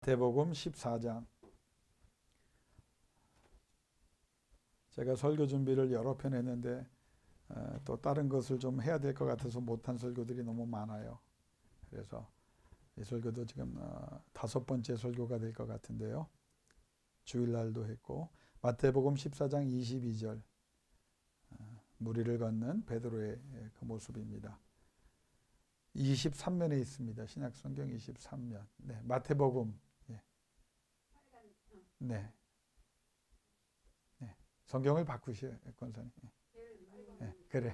마태복음 14장. 제가 설교 준비를 여러 편 했는데 또 다른 것을 좀 해야 될 것 같아서 못한 설교들이 너무 많아요. 그래서 이 설교도 지금 5번째 설교가 될 것 같은데요. 주일날도 했고, 마태복음 14장 22절 무리를 걷는 베드로의 그 모습입니다. 23면에 있습니다. 신약성경 23면. 네, 마태복음. 네. 네. 성경을 바꾸시오, 권사님. 네, 그래.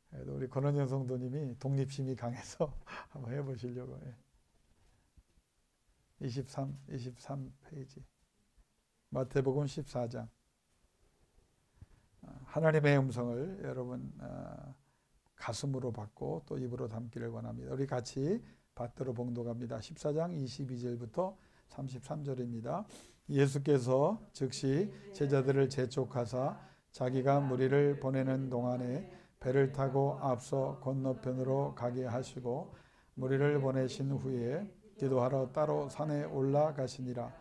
그래도 우리 권원영 성도님이 독립심이 강해서 한번 해보시려고. 23 페이지. 마태복음 14장. 하나님의 음성을 여러분 가슴으로 받고 또 입으로 담기를 원합니다. 우리 같이 받들어 봉독합니다. 14장 22절부터 33절입니다. 예수께서 즉시 제자들을 재촉하사 자기가 무리를 보내는 동안에 배를 타고 앞서 건너편으로 가게 하시고 무리를 보내신 후에 기도하러 따로 산에 올라가시니라.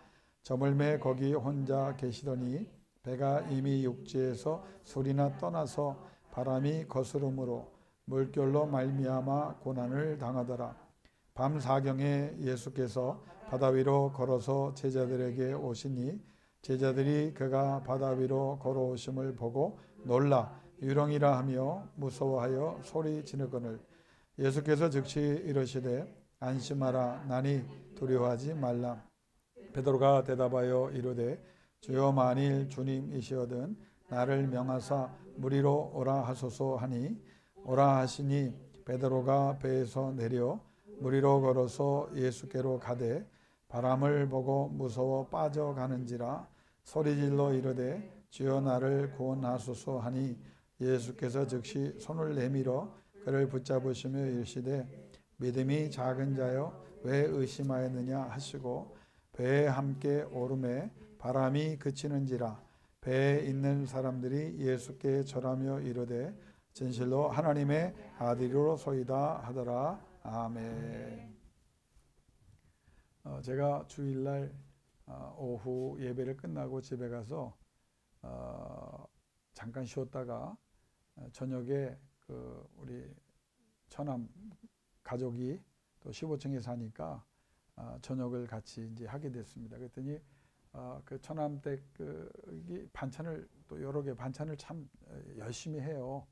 저물매 거기 혼자 계시더니 배가 이미 육지에서 소리나 떠나서 바람이 거스름으로 물결로 말미암아 고난을 당하더라. 밤 사경에 예수께서 바다 위로 걸어서 제자들에게 오시니 제자들이 그가 바다 위로 걸어오심을 보고 놀라 유령이라 하며 무서워하여 소리 지르거늘 예수께서 즉시 이르시되 안심하라 나니 두려워하지 말라. 베드로가 대답하여 이르되 주여 만일 주님이시거든 나를 명하사 무리로 오라 하소서 하니 오라 하시니 베드로가 배에서 내려 무리로 걸어서 예수께로 가되 바람을 보고 무서워 빠져가는지라 소리질러 이르되 주여 나를 구원하소서 하니 예수께서 즉시 손을 내밀어 그를 붙잡으시며 이르시되 믿음이 작은 자여 왜 의심하였느냐 하시고 배에 함께 오르매 바람이 그치는지라 배에 있는 사람들이 예수께 절하며 이르되 진실로 하나님의 아들이로소이다 하더라. 아멘. 제가 주일날 오후 예배를 끝나고 집에 가서 잠깐 쉬었다가 저녁에 우리 처남 가족이 또 15층에 사니까 저녁을 같이 이제 하게 됐습니다. 그랬더니 그 처남 댁 반찬을 또 여러 개 반찬을 참 열심히 해요.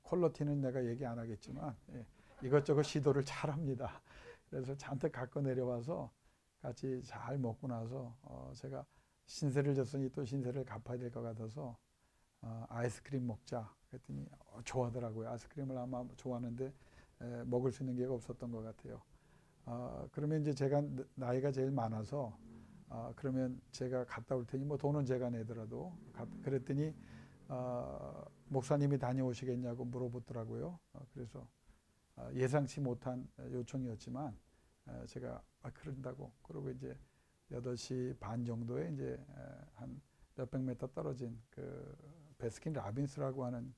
퀄리티는 내가 얘기 안 하겠지만 이것저것 시도를 잘 합니다. 그래서 잔뜩 갖고 내려와서 같이 잘 먹고 나서 제가 신세를 졌으니 또 신세를 갚아야 될 것 같아서 아이스크림 먹자 그랬더니 좋아하더라고요. 아이스크림을 아마 좋아하는데 먹을 수 있는 기회가 없었던 것 같아요. 그러면 이제 제가 나이가 제일 많아서 그러면 제가 갔다 올 테니 뭐 돈은 제가 내더라도 그랬더니 목사님이 다녀오시겠냐고 물어보더라고요. 그래서 예상치 못한 요청이었지만 제가 그런다고 그러고 이제 8시 반 정도에 이제 한 몇백 미터 떨어진 그 베스킨 라빈스라고 하는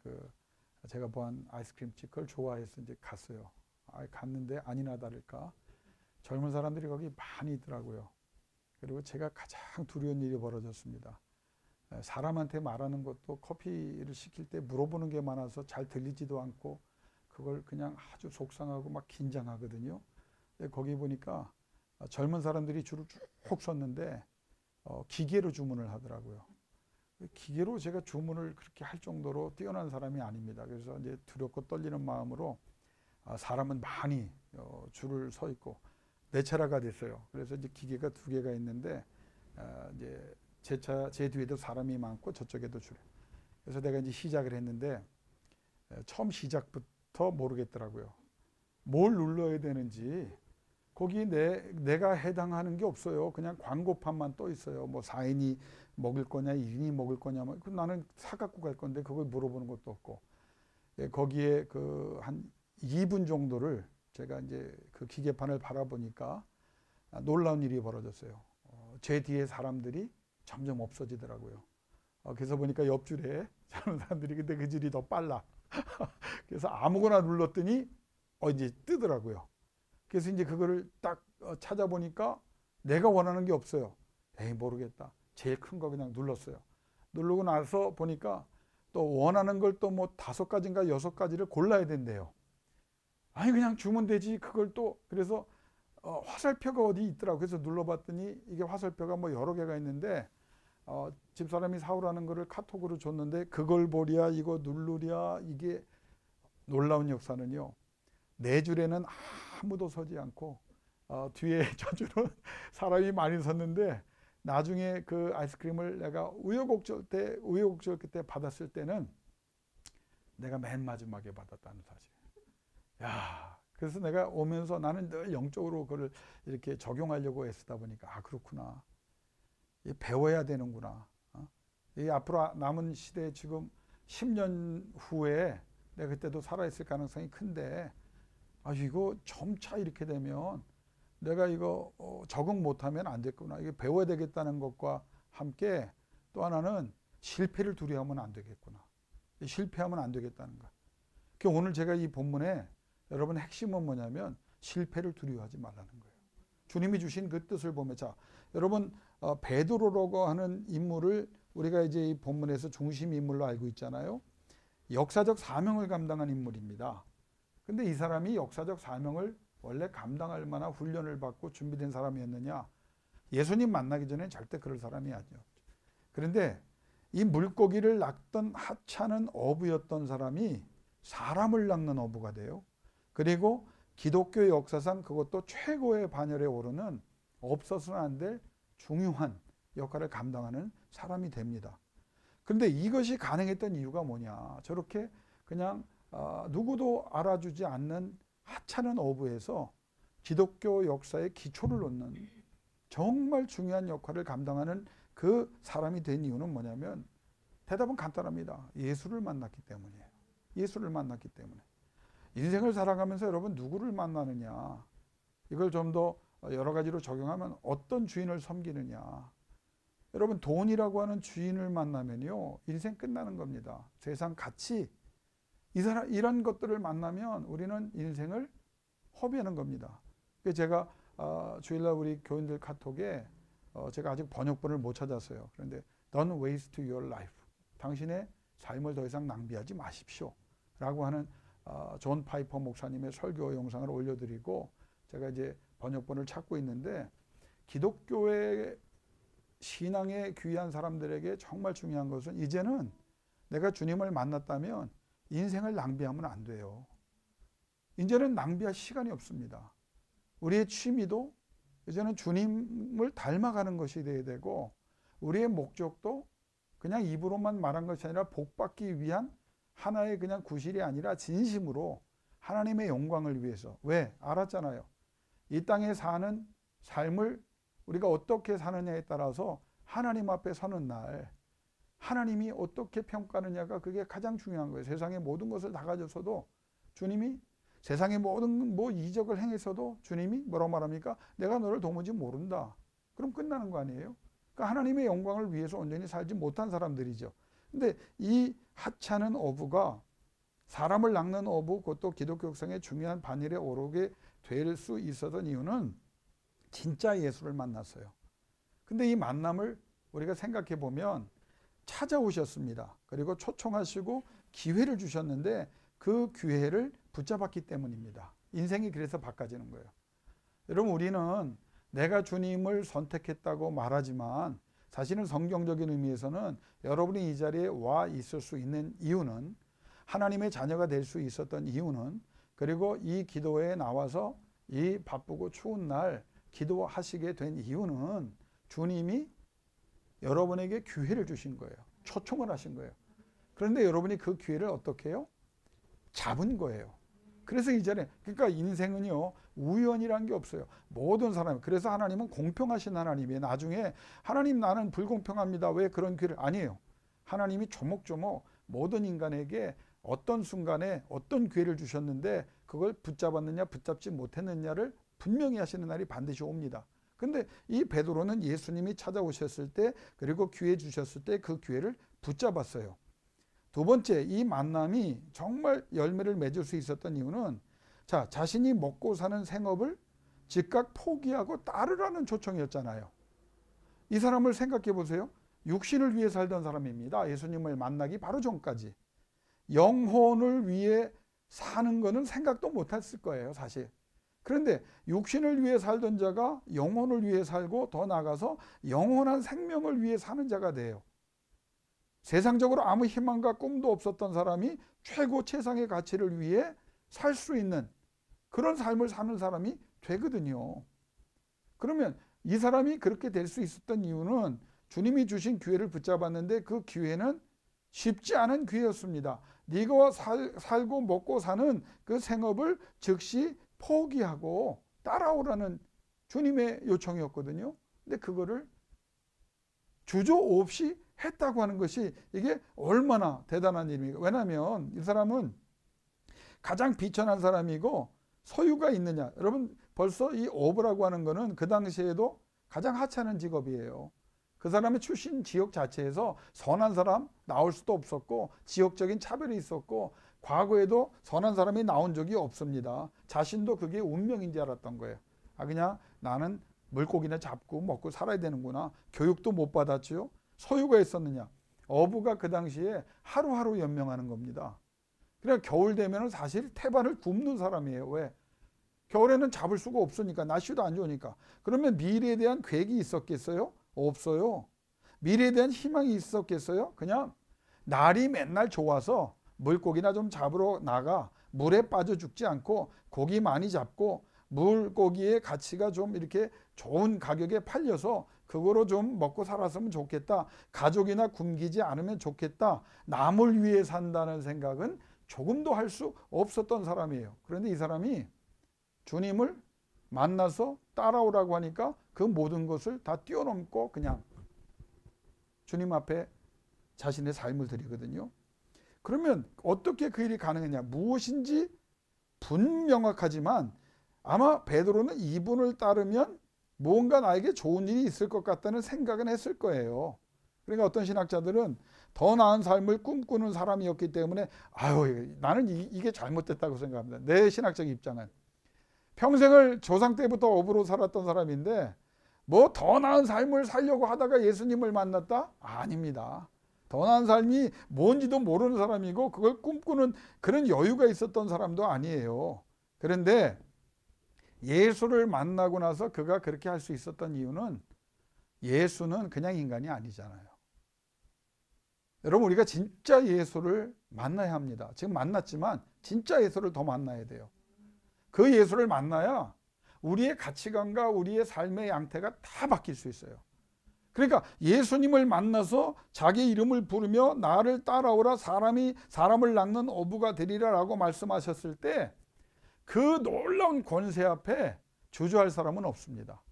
제가 보한 아이스크림집 그걸 좋아해서 이제 갔어요. 갔는데 아니나 다를까 젊은 사람들이 거기 많이 있더라고요. 그리고 제가 가장 두려운 일이 벌어졌습니다. 사람한테 말하는 것도 커피를 시킬 때 물어보는 게 많아서 잘 들리지도 않고 그걸 그냥 아주 속상하고 막 긴장하거든요. 거기 보니까 젊은 사람들이 줄을 쭉 섰는데 기계로 주문을 하더라고요. 기계로 제가 주문을 그렇게 할 정도로 뛰어난 사람이 아닙니다. 그래서 이제 두렵고 떨리는 마음으로 사람은 많이 줄을 서 있고 내 차례가 됐어요. 그래서 이제 기계가 2개가 있는데 이제 제 뒤에도 사람이 많고 저쪽에도 줄. 그래서 내가 이제 시작을 했는데 처음 시작부터 모르겠더라고요. 뭘 눌러야 되는지 거기 내가 해당하는 게 없어요. 그냥 광고판만 떠 있어요. 뭐 4인이 먹을 거냐 1인이 먹을 거냐 나는 사갖고 갈 건데 그걸 물어보는 것도 없고 거기에 한 2분 정도를 제가 이제 그 기계판을 바라보니까 놀라운 일이 벌어졌어요. 제 뒤에 사람들이 점점 없어지더라고요. 그래서 보니까 옆줄에 사는 사람들이 근데 그 줄이 더 빨라. 그래서 아무거나 눌렀더니 이제 뜨더라고요. 그래서 이제 그거를 딱 찾아보니까 내가 원하는 게 없어요. 에이, 모르겠다. 제일 큰 거 그냥 눌렀어요. 누르고 나서 보니까 또 원하는 걸 또 뭐 5가지인가 6가지를 골라야 된대요. 아니, 그냥 주면 되지. 그걸 또, 그래서 화살표가 어디 있더라고. 그래서 눌러봤더니 이게 화살표가 뭐 여러 개가 있는데, 집사람이 사오라는 거를 카톡으로 줬는데, 그걸 보랴, 이거 누르랴. 이게 놀라운 역사는요, 4줄에는 아무도 서지 않고, 뒤에 저 줄은 사람이 많이 섰는데, 나중에 그 아이스크림을 내가 우여곡절 끝에 받았을 때는 내가 맨 마지막에 받았다는 사실. 야, 그래서 내가 오면서 나는 늘 영적으로 그걸 이렇게 적용하려고 애쓰다 보니까, 그렇구나. 배워야 되는구나. 이 앞으로 남은 시대에 지금 10년 후에 내가 그때도 살아있을 가능성이 큰데, 이거 점차 이렇게 되면 내가 이거 적응 못하면 안 됐구나. 이게 배워야 되겠다는 것과 함께 또 하나는 실패를 두려워하면 안 되겠구나. 실패하면 안 되겠다는 거. 그러니까 오늘 제가 이 본문에 여러분 핵심은 뭐냐면 실패를 두려워하지 말라는 거예요. 주님이 주신 그 뜻을 보면, 자, 여러분 베드로라고 하는 인물을 우리가 이제 이 본문에서 중심 인물로 알고 있잖아요. 역사적 사명을 감당한 인물입니다. 근데 이 사람이 역사적 사명을 원래 감당할 만한 훈련을 받고 준비된 사람이었느냐? 예수님 만나기 전에 절대 그럴 사람이 아니었죠. 그런데 이 물고기를 낚던 하찮은 어부였던 사람이 사람을 낚는 어부가 돼요. 그리고 기독교 역사상 그것도 최고의 반열에 오르는 없어서는 안 될 중요한 역할을 감당하는 사람이 됩니다. 그런데 이것이 가능했던 이유가 뭐냐? 저렇게 그냥 누구도 알아주지 않는 하찮은 어부에서 기독교 역사의 기초를 놓는 정말 중요한 역할을 감당하는 그 사람이 된 이유는 뭐냐면, 대답은 간단합니다. 예수를 만났기 때문이에요. 예수를 만났기 때문에. 인생을 살아가면서 여러분 누구를 만나느냐, 이걸 좀 더 여러 가지로 적용하면 어떤 주인을 섬기느냐. 여러분 돈이라고 하는 주인을 만나면요 인생 끝나는 겁니다. 세상 가치, 이런 것들을 만나면 우리는 인생을 허비하는 겁니다. 제가 주일날 우리 교인들 카톡에 제가 아직 번역본을 못 찾았어요. 그런데 Don't waste your life. 당신의 삶을 더 이상 낭비하지 마십시오. 라고 하는 존 파이퍼 목사님의 설교 영상을 올려드리고, 제가 이제 번역본을 찾고 있는데, 기독교의 신앙에 귀한 사람들에게 정말 중요한 것은, 이제는 내가 주님을 만났다면 인생을 낭비하면 안 돼요. 이제는 낭비할 시간이 없습니다. 우리의 취미도 이제는 주님을 닮아가는 것이 되어야 되고, 우리의 목적도 그냥 입으로만 말한 것이 아니라 복받기 위한 하나의 그냥 구실이 아니라 진심으로 하나님의 영광을 위해서. 왜? 알았잖아요. 이 땅에 사는 삶을 우리가 어떻게 사느냐에 따라서 하나님 앞에 서는 날 하나님이 어떻게 평가하느냐가 그게 가장 중요한 거예요. 세상의 모든 것을 다 가졌어도 주님이, 세상의 모든 이적을 행했어도 주님이 뭐라고 말합니까? 내가 너를 도무지 모른다. 그럼 끝나는 거 아니에요? 그러니까 하나님의 영광을 위해서 온전히 살지 못한 사람들이죠. 근데 이 하찮은 어부가, 사람을 낚는 어부, 그것도 기독교 역사의 중요한 반열에 오르게 될 수 있었던 이유는 진짜 예수를 만났어요. 근데 이 만남을 우리가 생각해 보면 찾아오셨습니다. 그리고 초청하시고 기회를 주셨는데 그 기회를 붙잡았기 때문입니다. 인생이 그래서 바꿔지는 거예요. 여러분, 우리는 내가 주님을 선택했다고 말하지만 사실은 성경적인 의미에서는 여러분이 이 자리에 와 있을 수 있는 이유는, 하나님의 자녀가 될 수 있었던 이유는, 그리고 이 기도회에 나와서 이 바쁘고 추운 날 기도하시게 된 이유는 주님이 여러분에게 기회를 주신 거예요. 초청을 하신 거예요. 그런데 여러분이 그 기회를 어떻게 해요? 잡은 거예요. 그래서 이 자리에, 그러니까 인생은요 우연이란 게 없어요. 모든 사람, 그래서 하나님은 공평하신 하나님이에요. 나중에 하나님 나는 불공평합니다, 왜 그런 기회를, 아니에요. 하나님이 조목조목 모든 인간에게 어떤 순간에 어떤 기회를 주셨는데 그걸 붙잡았느냐 붙잡지 못했느냐를 분명히 하시는 날이 반드시 옵니다. 근데 이 베드로는 예수님이 찾아오셨을 때, 그리고 기회 주셨을 때 그 기회를 붙잡았어요. 두 번째, 이 만남이 정말 열매를 맺을 수 있었던 이유는 자, 자신이 먹고 사는 생업을 즉각 포기하고 따르라는 초청이었잖아요. 이 사람을 생각해 보세요. 육신을 위해 살던 사람입니다. 예수님을 만나기 바로 전까지. 영혼을 위해 사는 거는 생각도 못했을 거예요, 사실. 그런데 육신을 위해 살던 자가 영혼을 위해 살고 더 나아가서 영원한 생명을 위해 사는 자가 돼요. 세상적으로 아무 희망과 꿈도 없었던 사람이 최고 최상의 가치를 위해 살 수 있는 그런 삶을 사는 사람이 되거든요. 그러면 이 사람이 그렇게 될 수 있었던 이유는 주님이 주신 기회를 붙잡았는데 그 기회는 쉽지 않은 기회였습니다. 네가 살고 먹고 사는 그 생업을 즉시 포기하고 따라오라는 주님의 요청이었거든요. 근데 그거를 주저 없이 했다고 하는 것이 이게 얼마나 대단한 일입니까? 왜냐하면 이 사람은 가장 비천한 사람이고 소유가 있느냐. 여러분 벌써 이 어부라고 하는 거는 그 당시에도 가장 하찮은 직업이에요. 그 사람의 출신 지역 자체에서 선한 사람 나올 수도 없었고 지역적인 차별이 있었고 과거에도 선한 사람이 나온 적이 없습니다. 자신도 그게 운명인지 알았던 거예요. 아, 그냥 나는 물고기나 잡고 먹고 살아야 되는구나. 교육도 못 받았지요. 소유가 있었느냐. 어부가 그 당시에 하루하루 연명하는 겁니다. 그러니까 겨울 되면 사실 태반을 굽는 사람이에요. 왜? 겨울에는 잡을 수가 없으니까, 날씨도 안 좋으니까. 그러면 미래에 대한 계획이 있었겠어요? 없어요. 미래에 대한 희망이 있었겠어요? 그냥 날이 맨날 좋아서 물고기나 좀 잡으러 나가 물에 빠져 죽지 않고 고기 많이 잡고 물고기의 가치가 좀 이렇게 좋은 가격에 팔려서 그거로 좀 먹고 살았으면 좋겠다. 가족이나 굶기지 않으면 좋겠다. 남을 위해 산다는 생각은 조금도 할 수 없었던 사람이에요. 그런데 이 사람이 주님을 만나서 따라오라고 하니까 그 모든 것을 다 뛰어넘고 그냥 주님 앞에 자신의 삶을 드리거든요. 그러면 어떻게 그 일이 가능했냐? 무엇인지 분명하지만 아마 베드로는 이분을 따르면 뭔가 나에게 좋은 일이 있을 것 같다는 생각은 했을 거예요. 그러니까 어떤 신학자들은 더 나은 삶을 꿈꾸는 사람이었기 때문에 아유, 나는 이게 잘못됐다고 생각합니다. 내 신학적 입장은. 평생을 조상 때부터 어부로 살았던 사람인데 뭐 더 나은 삶을 살려고 하다가 예수님을 만났다? 아닙니다. 더 나은 삶이 뭔지도 모르는 사람이고 그걸 꿈꾸는 그런 여유가 있었던 사람도 아니에요. 그런데 예수를 만나고 나서 그가 그렇게 할 수 있었던 이유는 예수는 그냥 인간이 아니잖아요. 여러분, 우리가 진짜 예수를 만나야 합니다. 지금 만났지만 진짜 예수를 더 만나야 돼요. 그 예수를 만나야 우리의 가치관과 우리의 삶의 양태가 다 바뀔 수 있어요. 그러니까 예수님을 만나서 자기 이름을 부르며 나를 따라오라 사람을 낚는 어부가 되리라 라고 말씀하셨을 때 그 놀라운 권세 앞에 주저할 사람은 없습니다.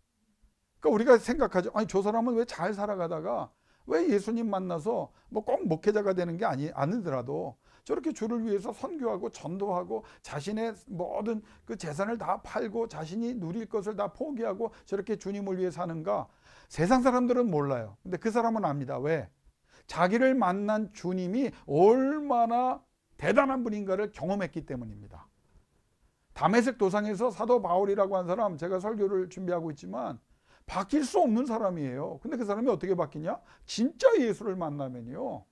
그러니까 우리가 생각하죠. 아니, 저 사람은 왜 잘 살아가다가 왜 예수님 만나서 뭐 꼭 목회자가 되는 게 아니더라도 저렇게 주를 위해서 선교하고 전도하고 자신의 모든 그 재산을 다 팔고 자신이 누릴 것을 다 포기하고 저렇게 주님을 위해 사는가? 세상 사람들은 몰라요. 근데 그 사람은 압니다. 왜? 자기를 만난 주님이 얼마나 대단한 분인가를 경험했기 때문입니다. 다메섹 도상에서 사도 바울이라고 한 사람, 제가 설교를 준비하고 있지만 바뀔 수 없는 사람이에요. 근데 그 사람이 어떻게 바뀌냐? 진짜 예수를 만나면요.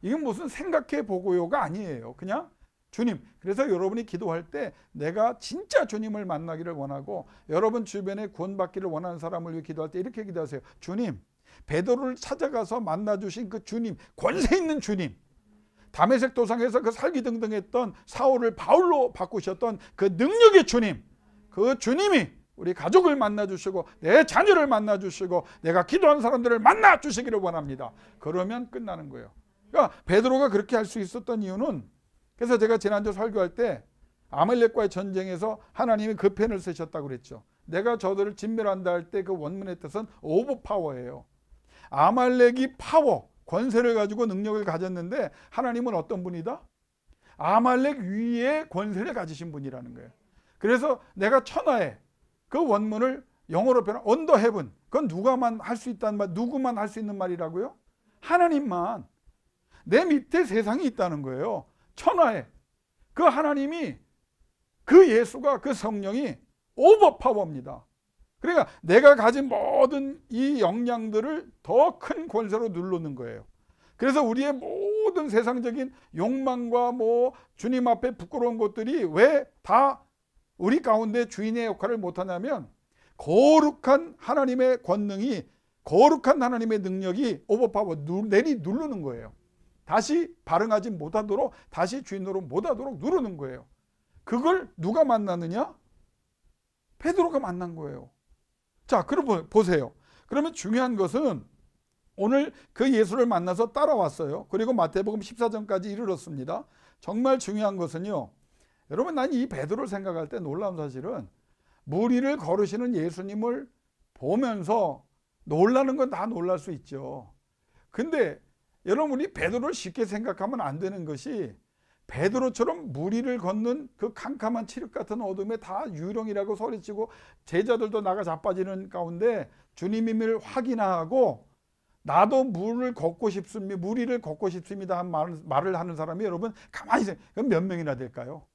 이건 무슨 생각해 보고요가 아니에요. 그냥 주님. 그래서 여러분이 기도할 때 내가 진짜 주님을 만나기를 원하고 여러분 주변에 구원받기를 원하는 사람을 위해 기도할 때 이렇게 기도하세요. 주님, 베드로를 찾아가서 만나주신 그 주님, 권세 있는 주님, 다메섹 도상에서 그 살기등등했던 사울을 바울로 바꾸셨던 그 능력의 주님, 그 주님이 우리 가족을 만나주시고 내 자녀를 만나주시고 내가 기도하는 사람들을 만나주시기를 원합니다. 그러면 끝나는 거예요. 그러니까 베드로가 그렇게 할 수 있었던 이유는, 그래서 제가 지난주 설교할 때 아말렉과의 전쟁에서 하나님이 그 편을 쓰셨다고 그랬죠. 내가 저들을 진멸한다 할 때 그 원문의 뜻은 오버파워예요. 아말렉이 파워, 권세를 가지고 능력을 가졌는데 하나님은 어떤 분이다? 아말렉 위에 권세를 가지신 분이라는 거예요. 그래서 내가 천하에 그 원문을 영어로 표현 언더 헤븐, 그건 누구만 할 수 있다는 말, 누구만 할 수 있는 말이라고요? 하나님만. 내 밑에 세상이 있다는 거예요. 천하에. 그 하나님이 그 예수가, 그 성령이 오버파워입니다. 그러니까 내가 가진 모든 이 역량들을 더 큰 권세로 누르는 거예요. 그래서 우리의 모든 세상적인 욕망과 뭐 주님 앞에 부끄러운 것들이 왜 다 우리 가운데 주인의 역할을 못하냐면, 거룩한 하나님의 권능이, 거룩한 하나님의 능력이 오버파워 누르는 거예요. 다시 발응하지 못하도록, 다시 주인으로 못하도록 누르는 거예요. 그걸 누가 만나느냐? 베드로가 만난 거예요. 자, 그럼 보세요. 그러면 중요한 것은 오늘 그 예수를 만나서 따라왔어요. 그리고 마태복음 14장까지 이르렀습니다. 정말 중요한 것은요, 여러분, 난 이 베드로를 생각할 때 놀라운 사실은, 물 위를 걸으시는 예수님을 보면서 놀라는 건 다 놀랄 수 있죠. 근데 여러분, 우리 베드로를 쉽게 생각하면 안 되는 것이, 베드로처럼 물 위를 걷는 그 캄캄한 칠흑 같은 어둠에 다 유령이라고 소리치고 제자들도 나가 자빠지는 가운데 주님임을 확인하고 나도 물을 걷고 싶습니다, 물 위를 걷고 싶습니다 한 말을 하는 사람이, 여러분 가만히 생각해, 몇 명이나 될까요?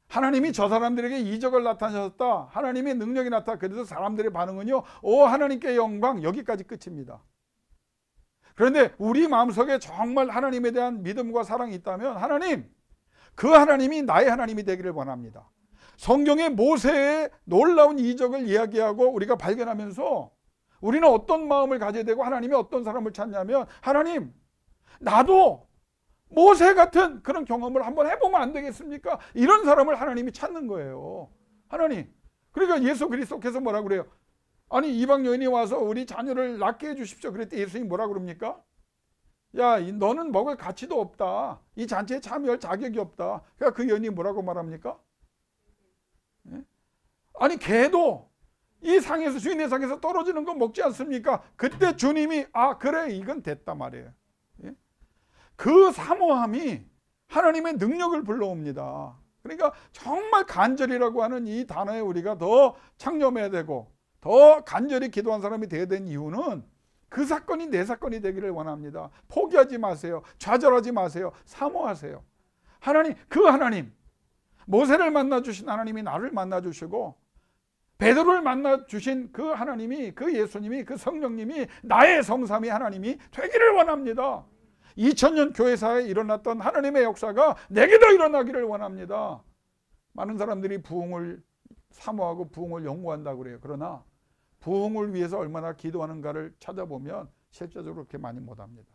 하나님이 저 사람들에게 이적을 나타내셨다, 하나님의 능력이 나타났다. 그래서 사람들의 반응은요, 오 하나님께 영광, 여기까지 끝입니다. 그런데 우리 마음속에 정말 하나님에 대한 믿음과 사랑이 있다면, 하나님, 그 하나님이 나의 하나님이 되기를 원합니다. 성경의 모세의 놀라운 이적을 이야기하고 우리가 발견하면서 우리는 어떤 마음을 가져야 되고 하나님이 어떤 사람을 찾냐면, 하나님, 나도 모세 같은 그런 경험을 한번 해보면 안 되겠습니까? 이런 사람을 하나님이 찾는 거예요. 하나님, 그러니까 예수 그리스도께서 뭐라 그래요? 아니, 이방 여인이 와서 우리 자녀를 낳게 해주십시오 그랬더니 예수님이 뭐라 그럽니까? 야, 너는 먹을 가치도 없다, 이 잔치에 참여할 자격이 없다. 그러니까 그 여인이 뭐라고 말합니까? 예? 아니, 개도 이 상에서, 주인의 상에서 떨어지는 거 먹지 않습니까? 그때 주님이 아 그래, 이건 됐다 말이에요. 예? 그 사모함이 하나님의 능력을 불러옵니다. 그러니까 정말 간절이라고 하는 이 단어에 우리가 더 창념해야 되고 더 간절히 기도한 사람이 되어야 되는 이유는, 그 사건이 내 사건이 되기를 원합니다. 포기하지 마세요. 좌절하지 마세요. 사모하세요. 하나님, 그 하나님, 모세를 만나주신 하나님이 나를 만나주시고 베드로를 만나주신 그 하나님이, 그 예수님이, 그 성령님이 나의 성삼위 하나님이 되기를 원합니다. 2000년 교회사에 일어났던 하나님의 역사가 내게도 일어나기를 원합니다. 많은 사람들이 부흥을 사모하고 부흥을 연구한다고 그래요. 그러나 부흥을 위해서 얼마나 기도하는가를 찾아보면 실제적으로 그렇게 많이 못합니다.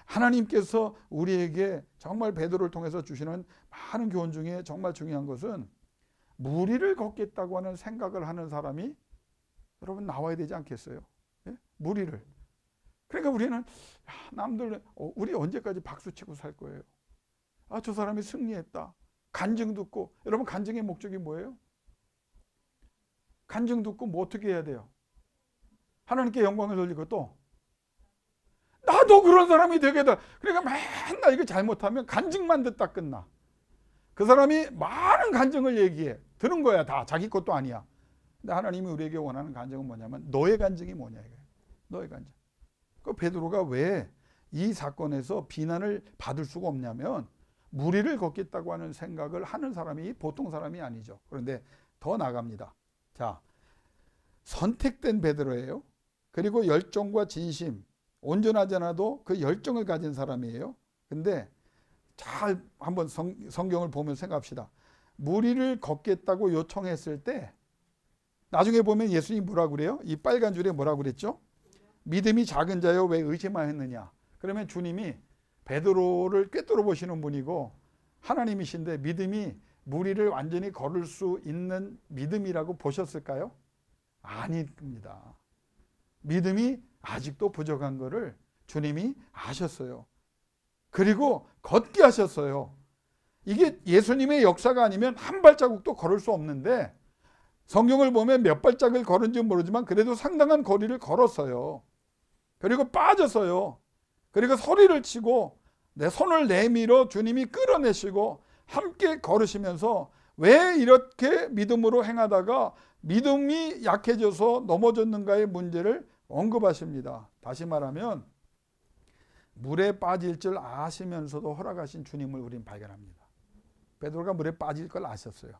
하나님께서 우리에게 정말 베드로를 통해서 주시는 많은 교훈 중에 정말 중요한 것은, 물 위를 걷겠다고 하는 생각을 하는 사람이 여러분 나와야 되지 않겠어요? 예? 물 위를. 그러니까 우리는 남들 우리 언제까지 박수치고 살 거예요? 아, 저 사람이 승리했다, 간증 듣고. 여러분, 간증의 목적이 뭐예요? 간증 듣고 뭐 어떻게 해야 돼요? 하나님께 영광을 돌리고 또 나도 그런 사람이 되겠다. 그러니까 맨날 이거 잘못하면 간증만 듣다 끝나. 그 사람이 많은 간증을 얘기해. 들은 거야, 다 자기 것도 아니야. 근데 하나님이 우리에게 원하는 간증은 뭐냐면, 너의 간증이 뭐냐 이거예요. 너의 간증. 그 베드로가 왜 이 사건에서 비난을 받을 수가 없냐면, 물 위를 걷겠다고 하는 생각을 하는 사람이 보통 사람이 아니죠. 그런데 더 나갑니다. 자, 선택된 베드로예요. 그리고 열정과 진심, 온전하지 않아도 그 열정을 가진 사람이에요. 근데 잘 한번 성경을 보면 생각합시다. 물 위를 걷겠다고 요청했을 때 나중에 보면 예수님이 뭐라고 그래요? 이 빨간 줄에 뭐라고 그랬죠? 믿음이 작은 자여 왜 의심하였느냐. 그러면 주님이 베드로를 꿰뚫어 보시는 분이고 하나님이신데, 믿음이 물 위를 완전히 걸을 수 있는 믿음이라고 보셨을까요? 아닙니다. 믿음이 아직도 부족한 것을 주님이 아셨어요. 그리고 걷게 하셨어요. 이게 예수님의 역사가 아니면 한 발자국도 걸을 수 없는데, 성경을 보면 몇 발짝을 걸은지 모르지만 그래도 상당한 거리를 걸었어요. 그리고 빠졌어요. 그리고 소리를 치고 내 손을 내밀어 주님이 끌어내시고 함께 걸으시면서, 왜 이렇게 믿음으로 행하다가 믿음이 약해져서 넘어졌는가의 문제를 언급하십니다. 다시 말하면 물에 빠질 줄 아시면서도 허락하신 주님을 우린 발견합니다. 베드로가 물에 빠질 걸 아셨어요.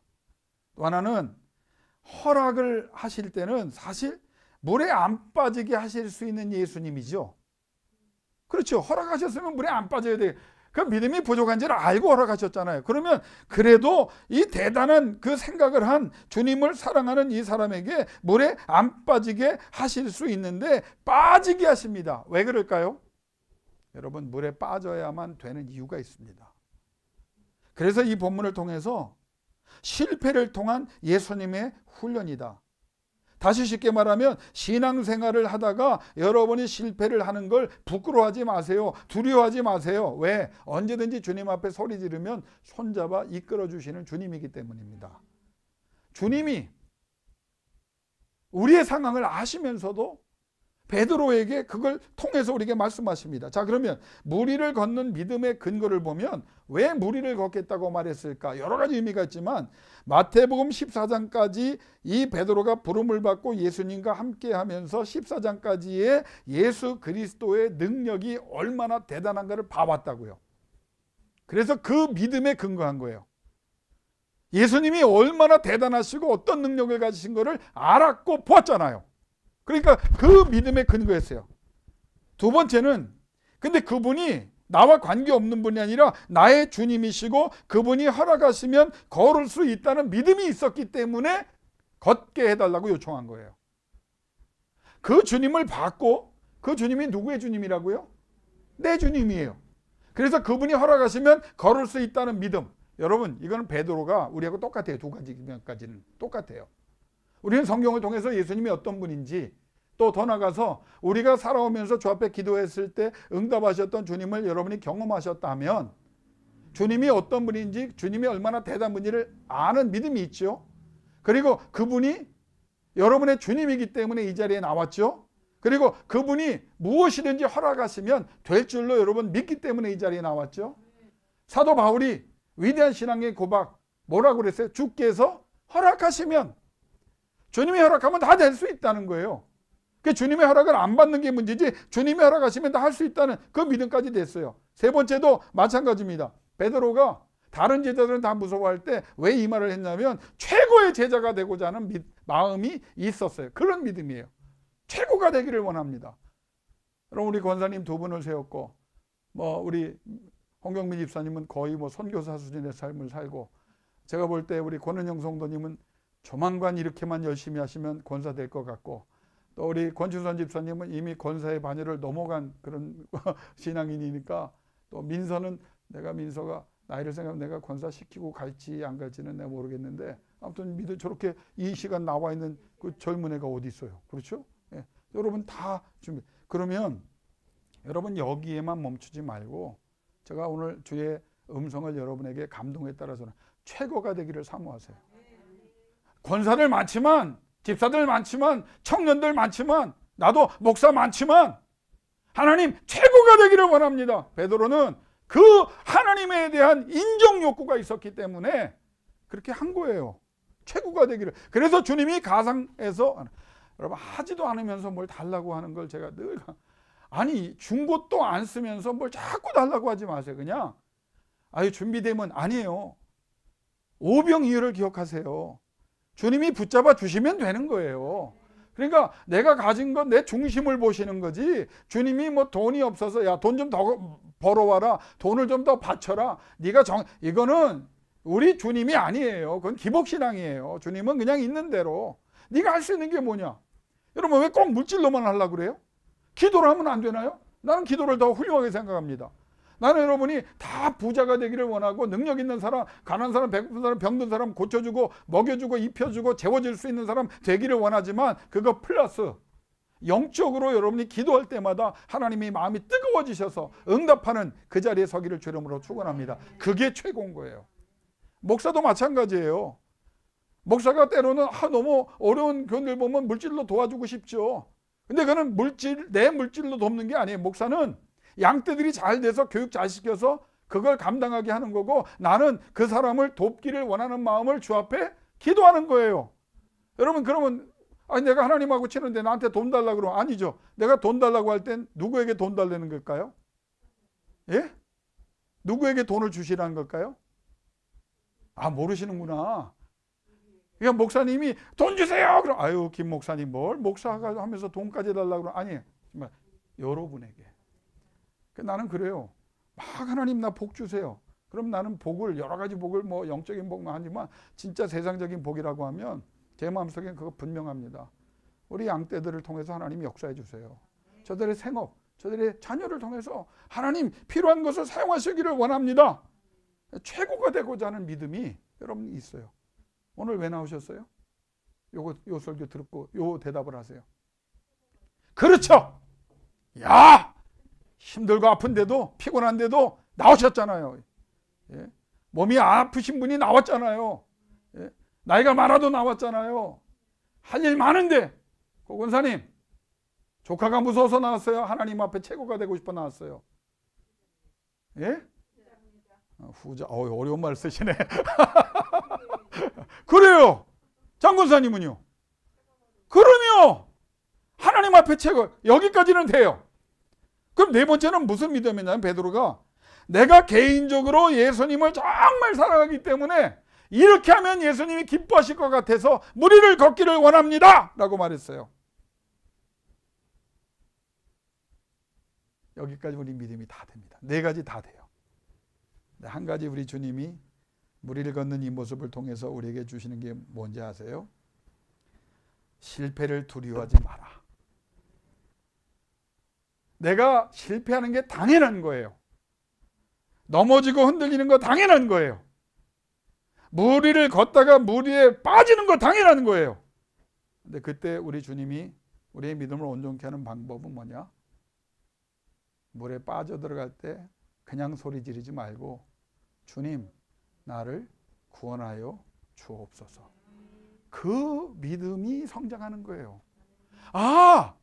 또 하나는 허락을 하실 때는 사실 물에 안 빠지게 하실 수 있는 예수님이죠. 그렇죠. 허락하셨으면 물에 안 빠져야 돼. 그 믿음이 부족한지를 알고 허락하셨잖아요. 그러면 그래도 이 대단한 그 생각을 한 주님을 사랑하는 이 사람에게 물에 안 빠지게 하실 수 있는데 빠지게 하십니다. 왜 그럴까요? 여러분, 물에 빠져야만 되는 이유가 있습니다. 그래서 이 본문을 통해서 실패를 통한 예수님의 훈련이다. 다시 쉽게 말하면 신앙생활을 하다가 여러분이 실패를 하는 걸 부끄러워하지 마세요. 두려워하지 마세요. 왜? 언제든지 주님 앞에 소리 지르면 손잡아 이끌어 주시는 주님이기 때문입니다. 주님이 우리의 상황을 아시면서도 베드로에게 그걸 통해서 우리에게 말씀하십니다. 자, 그러면 무리를 걷는 믿음의 근거를 보면 왜 무리를 걷겠다고 말했을까? 여러 가지 의미가 있지만 마태복음 14장까지 이 베드로가 부름을 받고 예수님과 함께 하면서 14장까지의 예수 그리스도의 능력이 얼마나 대단한가를 봐왔다고요. 그래서 그 믿음에 근거한 거예요. 예수님이 얼마나 대단하시고 어떤 능력을 가지신 거를 알았고 보았잖아요. 그러니까 그 믿음에 근거했어요. 두 번째는 근데 그분이 나와 관계없는 분이 아니라 나의 주님이시고 그분이 허락하시면 걸을 수 있다는 믿음이 있었기 때문에 걷게 해달라고 요청한 거예요. 그 주님을 받고 그 주님이 누구의 주님이라고요? 내 주님이에요. 그래서 그분이 허락하시면 걸을 수 있다는 믿음. 여러분, 이거는 베드로가 우리하고 똑같아요. 두 가지까지는 똑같아요. 우리는 성경을 통해서 예수님이 어떤 분인지 또 더 나가서 우리가 살아오면서 주 앞에 기도했을 때 응답하셨던 주님을 여러분이 경험하셨다면 주님이 어떤 분인지 주님이 얼마나 대단한 분인지를 아는 믿음이 있죠. 그리고 그분이 여러분의 주님이기 때문에 이 자리에 나왔죠. 그리고 그분이 무엇이든지 허락하시면 될 줄로 여러분 믿기 때문에 이 자리에 나왔죠. 사도 바울이 위대한 신앙의 고백 뭐라고 그랬어요? 주께서 허락하시면 주님이 허락하면 다 될 수 있다는 거예요. 그 주님의 허락을 안 받는 게 문제지 주님이 허락하시면 다 할 수 있다는 그 믿음까지 됐어요. 세 번째도 마찬가지입니다. 베드로가 다른 제자들은 다 무서워할 때 왜 이 말을 했냐면 최고의 제자가 되고자 하는 마음이 있었어요. 그런 믿음이에요. 최고가 되기를 원합니다. 그럼 우리 권사님 두 분을 세웠고 우리 홍경민 집사님은 거의 선교사 수준의 삶을 살고 제가 볼 때 우리 권은영 성도님은 조만간 이렇게만 열심히 하시면 권사 될 것 같고 또 우리 권춘선 집사님은 이미 권사의 반열을 넘어간 그런 신앙인이니까 또 민서는 민서가 나이를 생각하면 내가 권사 시키고 갈지 안 갈지는 내가 모르겠는데 아무튼 저렇게 이 시간 나와 있는 그 젊은 애가 어디 있어요. 그렇죠? 예. 여러분 다 준비. 그러면 여러분 여기에만 멈추지 말고 제가 오늘 주의 음성을 여러분에게 감동에 따라서는 최고가 되기를 사모하세요. 권사들 많지만 집사들 많지만 청년들 많지만 나도 목사 많지만 하나님 최고가 되기를 원합니다. 베드로는 그 하나님에 대한 인정 욕구가 있었기 때문에 그렇게 한 거예요. 최고가 되기를. 그래서 주님이 가상에서 여러분 하지도 않으면서 뭘 달라고 하는 걸 제가 늘 준 것도 안 쓰면서 뭘 자꾸 달라고 하지 마세요. 그냥 준비되면 아니에요. 오병이어를 기억하세요. 주님이 붙잡아 주시면 되는 거예요. 그러니까 내가 가진 건 내 중심을 보시는 거지 주님이 돈이 없어서 야, 돈 좀 더 벌어와라. 돈을 좀 더 바쳐라. 네가 이거는 우리 주님이 아니에요. 그건 기복신앙이에요. 주님은 그냥 있는 대로. 네가 할 수 있는 게 뭐냐? 여러분 왜 꼭 물질로만 하려고 그래요? 기도를 하면 안 되나요? 나는 기도를 더 훌륭하게 생각합니다. 나는 여러분이 다 부자가 되기를 원하고 능력 있는 사람, 가난한 사람, 배고픈 사람, 병든 사람 고쳐주고 먹여주고 입혀주고 재워줄 수 있는 사람 되기를 원하지만 그거 플러스 영적으로 여러분이 기도할 때마다 하나님이 마음이 뜨거워지셔서 응답하는 그 자리에 서기를 주름으로 축원합니다. 그게 최고인 거예요. 목사도 마찬가지예요. 목사가 때로는 너무 어려운 교인들 보면 물질로 도와주고 싶죠. 근데 그거는 내 물질로 돕는 게 아니에요. 목사는 양떼들이 잘 돼서 교육 잘 시켜서 그걸 감당하게 하는 거고 나는 그 사람을 돕기를 원하는 마음을 주 앞에 기도하는 거예요. 여러분 그러면 내가 하나님하고 치는데 나한테 돈 달라고 그러면 아니죠. 내가 돈 달라고 할 땐 누구에게 돈 달라는 걸까요? 예? 누구에게 돈을 주시라는 걸까요? 아, 모르시는구나. 그러니까 목사님이 돈 주세요. 그럼 아유, 김 목사님 뭘 목사가 하면서 돈까지 달라고 그러 아니, 정말 여러분에게. 나는 그래요. 막 하나님 나 복 주세요. 그럼 나는 복을 여러 가지 복을 뭐 영적인 복만 하지만 진짜 세상적인 복이라고 하면 제 마음속에 그거 분명합니다. 우리 양떼들을 통해서 하나님이 역사해 주세요. 저들의 생업, 저들의 자녀를 통해서 하나님 필요한 것을 사용하시기를 원합니다. 최고가 되고자 하는 믿음이 여러분 있어요. 오늘 왜 나오셨어요? 요 설교 듣고 요 대답을 하세요. 그렇죠. 야, 힘들고 아픈데도 피곤한데도 나오셨잖아요. 예? 몸이 아프신 분이 나왔잖아요. 예? 나이가 많아도 나왔잖아요. 할 일 많은데 고 권사님 조카가 무서워서 나왔어요? 하나님 앞에 최고가 되고 싶어 나왔어요? 예? 후자. 어려운 말 쓰시네. 그래요. 장권사님은요? 그럼요. 하나님 앞에 최고. 여기까지는 돼요. 그럼 네 번째는 무슨 믿음이냐면 베드로가 내가 개인적으로 예수님을 정말 사랑하기 때문에 이렇게 하면 예수님이 기뻐하실 것 같아서 무리를 걷기를 원합니다 라고 말했어요. 여기까지 우리 믿음이 다 됩니다. 네 가지 다 돼요. 한 가지 우리 주님이 무리를 걷는 이 모습을 통해서 우리에게 주시는 게 뭔지 아세요? 실패를 두려워하지 마라. 내가 실패하는 게 당연한 거예요. 넘어지고 흔들리는 거 당연한 거예요. 무리를 걷다가 무리에 빠지는 거 당연한 거예요. 근데 그때 우리 주님이 우리의 믿음을 온전케 하는 방법은 뭐냐? 물에 빠져들어갈 때 그냥 소리 지르지 말고 주님 나를 구원하여 주옵소서. 그 믿음이 성장하는 거예요. 아,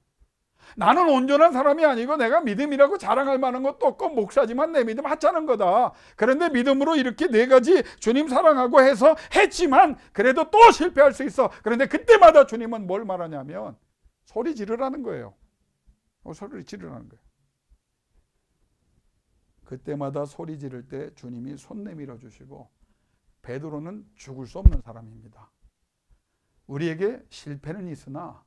나는 온전한 사람이 아니고 내가 믿음이라고 자랑할 만한 것도 없고 목사지만 내 믿음 하찮은 거다. 그런데 믿음으로 이렇게 네 가지 주님 사랑하고 해서 했지만 그래도 또 실패할 수 있어. 그런데 그때마다 주님은 뭘 말하냐면 소리 지르라는 거예요. 소리 지르라는 거예요. 그때마다 소리 지를 때 주님이 손 내밀어 주시고 베드로는 죽을 수 없는 사람입니다. 우리에게 실패는 있으나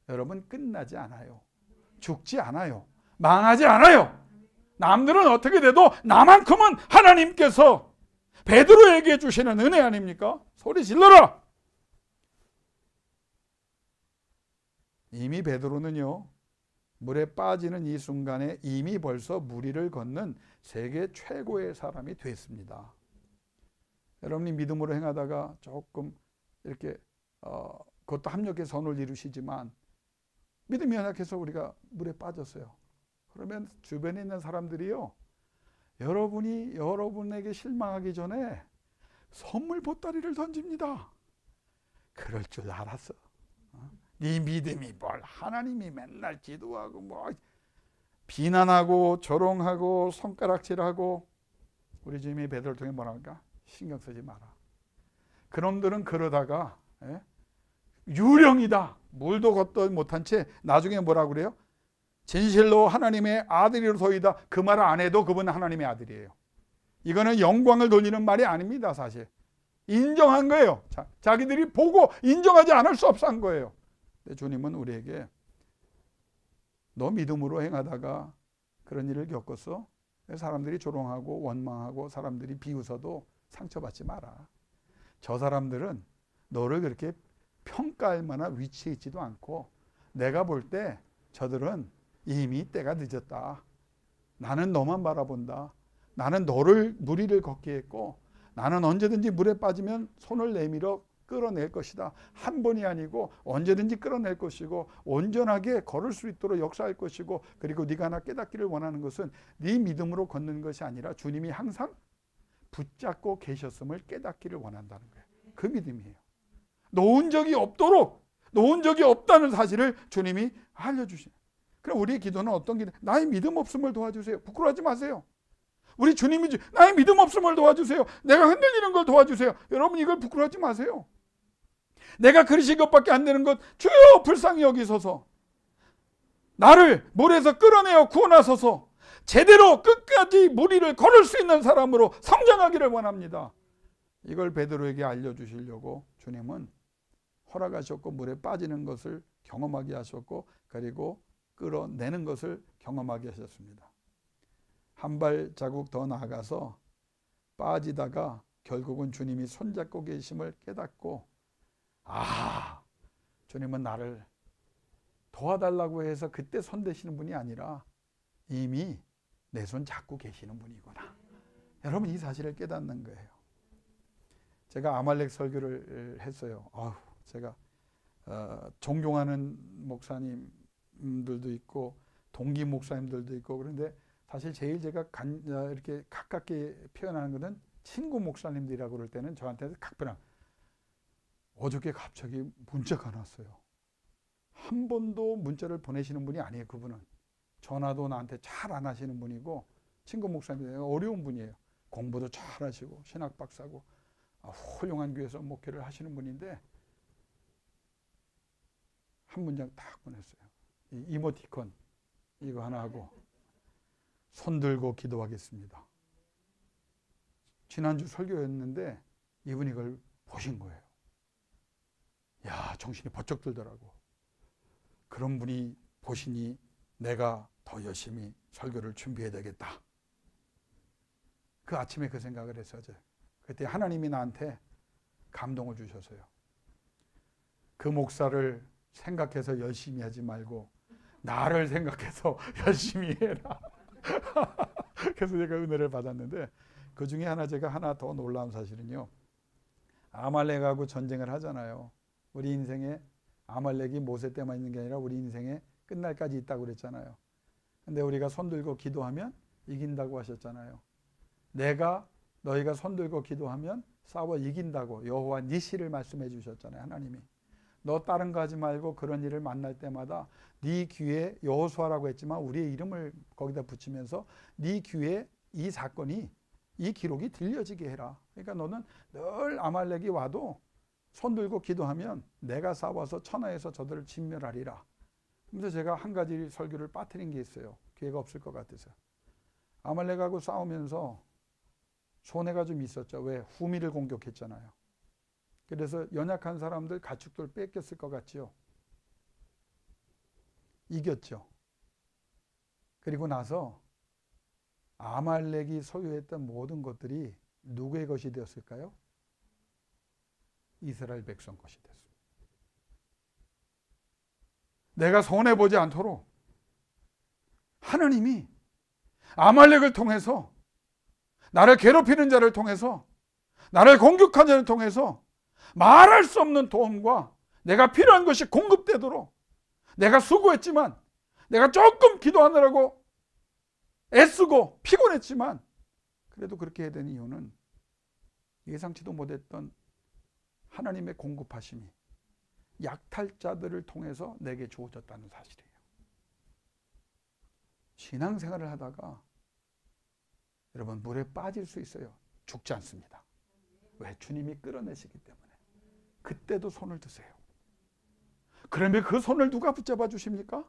여러분 끝나지 않아요. 죽지 않아요. 망하지 않아요. 남들은 어떻게 돼도 나만큼은 하나님께서 베드로에게 주시는 은혜 아닙니까? 소리 질러라. 이미 베드로는요 물에 빠지는 이 순간에 이미 벌써 무리를 걷는 세계 최고의 사람이 됐습니다. 여러분이 믿음으로 행하다가 조금 이렇게 그것도 합력의 선을 이루시지만 믿음이 연약해서 우리가 물에 빠졌어요. 그러면 주변에 있는 사람들이요 여러분이 여러분에게 실망하기 전에 선물 보따리를 던집니다. 그럴 줄 알았어. 네 믿음이 뭘 하나님이 맨날 기도하고 뭐 비난하고 조롱하고 손가락질하고 우리 주님이 베드로를 통해 뭐라 할까? 신경 쓰지 마라. 그놈들은 그러다가 유령이다. 물도 걷도 못한 채 나중에 뭐라고 그래요? 진실로 하나님의 아들이로소이다. 그 말을 안 해도 그분은 하나님의 아들이에요. 이거는 영광을 돌리는 말이 아닙니다. 사실 인정한 거예요. 자기들이 보고 인정하지 않을 수 없어 한 거예요. 근데 주님은 우리에게 너 믿음으로 행하다가 그런 일을 겪었어? 사람들이 조롱하고 원망하고 사람들이 비웃어도 상처받지 마라. 저 사람들은 너를 그렇게 평가할 만한 위치에 있지도 않고 내가 볼 때 저들은 이미 때가 늦었다. 나는 너만 바라본다. 나는 너를 무리를 걷게 했고 나는 언제든지 물에 빠지면 손을 내밀어 끌어낼 것이다. 한 번이 아니고 언제든지 끌어낼 것이고 온전하게 걸을 수 있도록 역사할 것이고 그리고 네가 하나 깨닫기를 원하는 것은 네 믿음으로 걷는 것이 아니라 주님이 항상 붙잡고 계셨음을 깨닫기를 원한다는 거예요. 그 믿음이에요. 놓은 적이 없도록 놓은 적이 없다는 사실을 주님이 알려주시는. 그럼 우리의 기도는 어떤 기도? 나의 믿음 없음을 도와주세요. 부끄러워하지 마세요. 우리 주님이 나의 믿음 없음을 도와주세요. 내가 흔들리는 걸 도와주세요. 여러분 이걸 부끄러워하지 마세요. 내가 그러신 것밖에 안 되는 것 주여 불쌍히 여기소서. 나를 물에서 끌어내어 구원하소서. 제대로 끝까지 무리를 걸을 수 있는 사람으로 성장하기를 원합니다. 이걸 베드로에게 알려주시려고 주님은 허락하셨고 물에 빠지는 것을 경험하게 하셨고 그리고 끌어내는 것을 경험하게 하셨습니다. 한 발자국 더 나아가서 빠지다가 결국은 주님이 손잡고 계심을 깨닫고 주님은 나를 도와달라고 해서 그때 손 대시는 분이 아니라 이미 내 손 잡고 계시는 분이구나. 여러분 이 사실을 깨닫는 거예요. 제가 아말렉 설교를 했어요. 제가 존경하는 목사님들도 있고 동기 목사님들도 있고 그런데 사실 제일 제가 이렇게 가깝게 표현하는 것은 친구 목사님들이라고 그럴 때는 저한테 각별한 어저께 갑자기 문자가 왔어요. 한 번도 문자를 보내시는 분이 아니에요. 그분은 전화도 나한테 잘 안 하시는 분이고 친구 목사님들 어려운 분이에요. 공부도 잘 하시고 신학 박사고 훌륭한 교회에서 목회를 하시는 분인데 한 문장 딱 보냈어요. 이 이모티콘 이거 하나 하고 손 들고 기도하겠습니다. 지난주 설교였는데 이분이 그걸 보신 거예요. 야, 정신이 번쩍 들더라고. 그런 분이 보시니 내가 더 열심히 설교를 준비해야 되겠다. 그 아침에 그 생각을 했어요. 그때 하나님이 나한테 감동을 주셔서요. 그 목사를 생각해서 열심히 하지 말고 나를 생각해서 열심히 해라. 그래서 제가 은혜를 받았는데 그 중에 제가 하나 더 놀라운 사실은요. 아말렉하고 전쟁을 하잖아요. 우리 인생에 아말렉이 모세 때만 있는 게 아니라 우리 인생에 끝날까지 있다고 그랬잖아요. 근데 우리가 손 들고 기도하면 이긴다고 하셨잖아요. 너희가 손 들고 기도하면 싸워 이긴다고 여호와 니시를 말씀해 주셨잖아요. 하나님이. 너 다른 거 하지 말고 그런 일을 만날 때마다 네 귀에 여호수아라고 했지만 우리의 이름을 거기다 붙이면서 네 귀에 이 사건이 이 기록이 들려지게 해라. 그러니까 너는 늘 아말렉이 와도 손 들고 기도하면 내가 싸워서 천하에서 저들을 진멸하리라. 그래서 제가 한 가지 설교를 빠뜨린 게 있어요. 기회가 없을 것 같아서. 아말렉하고 싸우면서 손해가 좀 있었죠. 왜? 후미를 공격했잖아요. 그래서 연약한 사람들 가축들 뺏겼을 것 같지요. 이겼죠. 그리고 나서 아말렉이 소유했던 모든 것들이 누구의 것이 되었을까요? 이스라엘 백성 것이 됐습니다. 내가 손해보지 않도록 하나님이 아말렉을 통해서 나를 괴롭히는 자를 통해서 나를 공격하는 자를 통해서 말할 수 없는 도움과 내가 필요한 것이 공급되도록 내가 수고했지만 내가 조금 기도하느라고 애쓰고 피곤했지만 그래도 그렇게 해야 되는 이유는 예상치도 못했던 하나님의 공급하심이 약탈자들을 통해서 내게 주어졌다는 사실이에요. 신앙생활을 하다가 여러분 물에 빠질 수 있어요. 죽지 않습니다. 왜? 주님이 끌어내시기 때문에. 그때도 손을 드세요. 그러면 그 손을 누가 붙잡아 주십니까?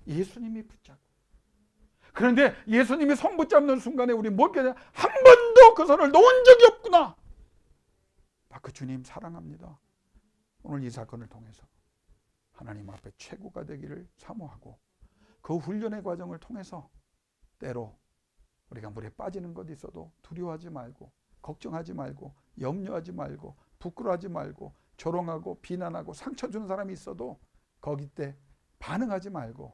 예수님이 붙잡고. 그런데 예수님이 손 붙잡는 순간에 우리 뭐게 한 번도 그 손을 놓은 적이 없구나. 그 주님 사랑합니다. 오늘 이 사건을 통해서 하나님 앞에 최고가 되기를 사모하고 그 훈련의 과정을 통해서 때로 우리가 물에 빠지는 것 있어도 두려워하지 말고 걱정하지 말고 염려하지 말고 부끄러워하지 말고 조롱하고 비난하고 상처 주는 사람이 있어도 거기 때 반응하지 말고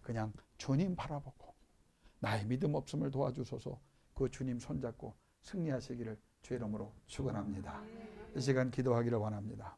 그냥 주님 바라보고 나의 믿음 없음을 도와주소서. 그 주님 손잡고 승리하시기를 주의 이름으로 축원합니다. 이 시간 기도하기를 원합니다.